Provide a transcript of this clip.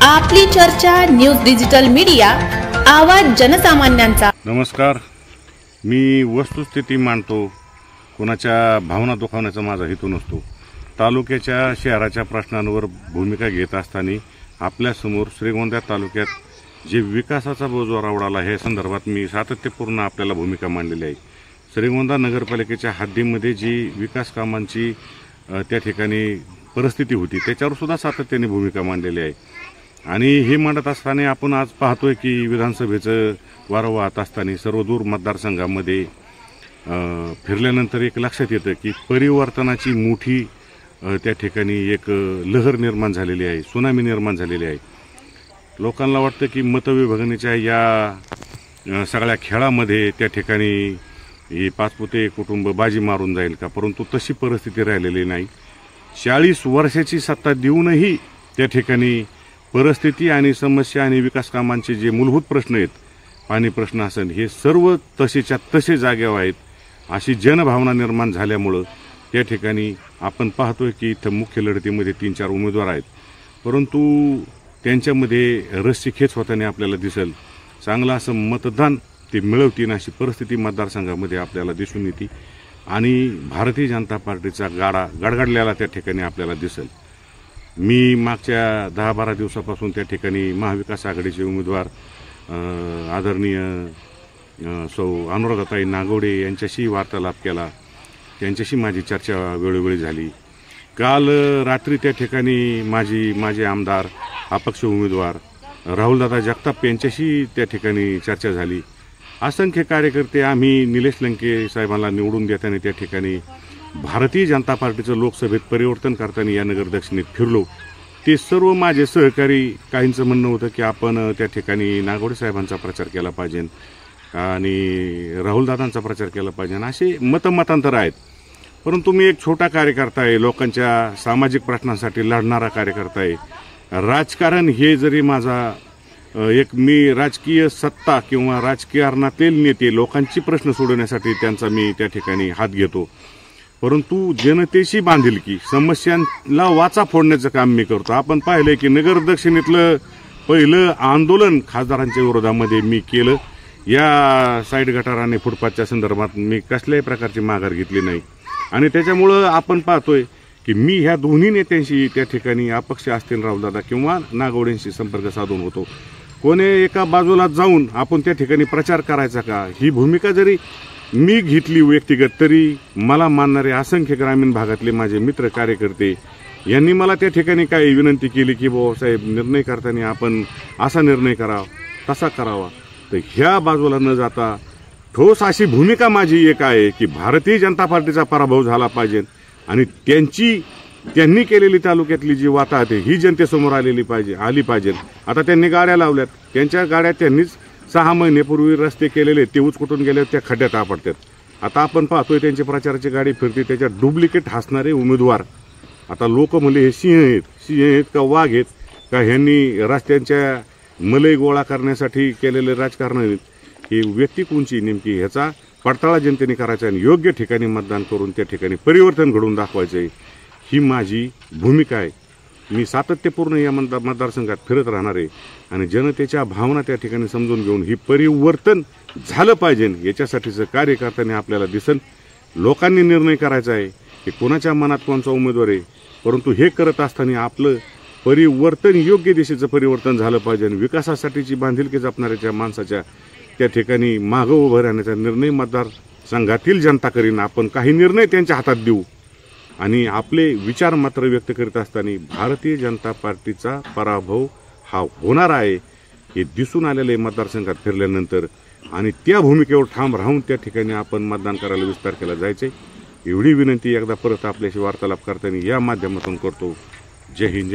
आपली चर्चा news digital media, आवाज जनसामान्यांचा। नमस्कार, मी वस्तुस्थिती मांडतो, कोणाच्या भावना दुखावण्याचा माझा हेतू नसतो। तालुक्याच्या शहराच्या प्रश्नांवर भूमिका घेत असताना आपल्या समोर श्रीगोंदा तालुक्यात जे विकासाचा बोजवारा उडाला आहे, संदर्भात मी सातत्यपूर्ण आपल्याला भूमिका मांडलेली आहे। श्रीगोंदा नगरपालिकेच्या हद्दीमध्ये जी विकास कामांची त्या ठिकाणी परिस्थिती होती, त्याच्यावर सुद्धा सातत्याने भूमिका मांडलेली आहे। आणि हे मांडत असताना आपण आज पाहतोय की विधानसभेचं वारं वाहत असताना सर्वदूर मतदारसंघामध्ये फिरल्यानंतर एक लक्षात येतं की परिवर्तनाची मोठी त्या ठिकाणी एक लहर निर्माण झालेली आहे, सुनामी निर्माण झालेली आहे। लोकांना वाटतं की मतविभागणीच्या या सगळ्या खेळामध्ये त्या ठिकाणी ही पाचपुते कुटुंब बाजी मारून जाईल का, परंतु तशी परिस्थिती राहिलेली नाही। 40 वर्षाची सत्ता देऊनही त्या ठिकाणी परिस्थिती आणि समस्या आणि विकास कामांचे जे मूलभूत प्रश्न आहेत, पाणी प्रश्न असेल, हे सर्व तसेच्या तसे जागेवर आहेत। अशी जनभावना निर्माण झाल्यामुळं त्या ठिकाणी आपण पाहतोय की इथं मुख्य लढतीमध्ये 3-4 उमेदवार आहेत, परंतु त्यांच्यामध्ये रस्सी खेच होताना आपल्याला दिसेल। चांगलं असं मतदान ते मिळवतील अशी परिस्थिती मतदारसंघामध्ये आपल्याला दिसून येते आणि भारतीय जनता पार्टीचा गाडा गडगडलेला त्या ठिकाणी आपल्याला दिसेल। मी मागच्या 10-12 दिवसापासून त्या ठिकाणी महाविकास आघाडीचे उमेदवार आदरणीय सौ अनुराधाताई नागवडे यांच्याशी वार्तालाप केला, त्यांच्याशी माझी चर्चा वेळोवेळी झाली। काल रात्री त्या ठिकाणी माझे आमदार अपक्ष उमेदवार राहुलदादा जगताप यांच्याशी त्या ठिकाणी चर्चा झाली। असंख्य कार्यकर्ते आम्ही निलेश लंके साहेबांना निवडून देताना त्या ठिकाणी भारतीय जनता पार्टीचं लोकसभेत परिवर्तन करताना या नगर दक्षिणेत फिरलो। ते सर्व माझे सहकारी, काहींचं म्हणणं होतं की आपण त्या ठिकाणी नागवडे साहेबांचा प्रचार केला पाहिजे आणि राहुलदादांचा प्रचार केला पाहिजे, असे मतांतर आहेत। परंतु मी एक छोटा कार्यकर्ता आहे, लोकांच्या सामाजिक प्रश्नांसाठी लढणारा कार्यकर्ता आहे। राजकारण हे जरी माझा मी राजकीय सत्ता किंवा राजकारणातील नेते लोकांची प्रश्न सोडवण्यासाठी त्यांचा मी त्या ठिकाणी हात घेतो, परंतु जनतेशी बांधिलकी, समस्यांना वाचा फोडण्याचं काम मी करतो। आपण पाहिलंय की नगर दक्षिणेतलं पहिलं आंदोलन खासदारांच्या विरोधामध्ये मी केलं। या साईड गटार आणि फुटपाथच्या संदर्भात मी कसल्याही प्रकारची माघार घेतली नाही आणि त्याच्यामुळं आपण पाहतोय की मी ह्या दोन्ही नेत्यांशी त्या ठिकाणी अपक्ष असतील राहुलदादा किंवा नागवडेंशी संपर्क साधून होतो। कोणी एका बाजूला जाऊन आपण त्या ठिकाणी प्रचार करायचा का, ही भूमिका जरी मी घेतली व्यक्तिगत, तरी मला मानणारे असंख्य ग्रामीण भागातले माझे मित्र कार्यकर्ते यांनी मला त्या ठिकाणी काही विनंती केली की बाबा साहेब, निर्णय करताना आपण असा निर्णय करावा, तसा करावा। तर ह्या बाजूला न जाता ठोस अशी भूमिका माझी एक आहे की भारतीय जनता पार्टीचा पराभव झाला पाहिजे आणि त्यांनी केलेली तालुक्यातली जी वाताहत आहे ही जनतेसमोर आली पाहिजे। आता त्यांनी गाड्या लावल्यात, त्यांच्या गाड्या त्यांनीच 6 महिन्यापूर्वी रस्ते केलेले ते उचकुटून गेले, त्या खड्ड्यात आपडतात। आता आपण पाहतोय त्यांची प्रचाराची गाडी फिरते, त्याच्यात डुप्लिकेट हसणारे उमेदवार। आता लोक म्हणले हे सिंह आहेत का वाघ आहेत का, ह्यांनी रस्त्यांच्या मलई गोळा करण्यासाठी केलेले राजकारण आहेत, ही व्यक्ती कोणची नेमकी ह्याचा पडताळा जनतेने करायचा आणि योग्य ठिकाणी मतदान करून त्या ठिकाणी परिवर्तन घडवून दाखवायचे, ही माझी भूमिका आहे। मी सातत्यपूर्ण या मतदारसंघात फिरत राहणार आहे आणि जनतेच्या भावना त्या ठिकाणी समजून घेऊन ही परिवर्तन झालं पाहिजे याच्यासाठीचं कार्य करताना आपल्याला दिसेल। लोकांनी निर्णय करायचा आहे की कोणाच्या मनात कोणचा उमेदवार आहे, परंतु हे करत असताना आपलं परिवर्तन योग्य दिशेचं परिवर्तन झालं पाहिजे। विकासासाठीची बांधिलकी जपणाऱ्याच्या माणसाच्या त्या ठिकाणी मागं उभं राहण्याचा निर्णय मतदारसंघातील जनता करीन। आपण काही निर्णय त्यांच्या हातात देऊ आणि आपले विचार मात्र व्यक्त करीत असताना भारतीय जनता पार्टीचा पराभव हा होणार आहे हे दिसून आलेले मतदारसंघात फिरल्यानंतर आणि त्या भूमिकेवर ठाम राहून त्या ठिकाणी आपण मतदान करायला 20 तारखेला जायचे, एवढी विनंती एकदा परत आपल्याशी वार्तालाप करताना या माध्यमातून करतो। जय हिंद।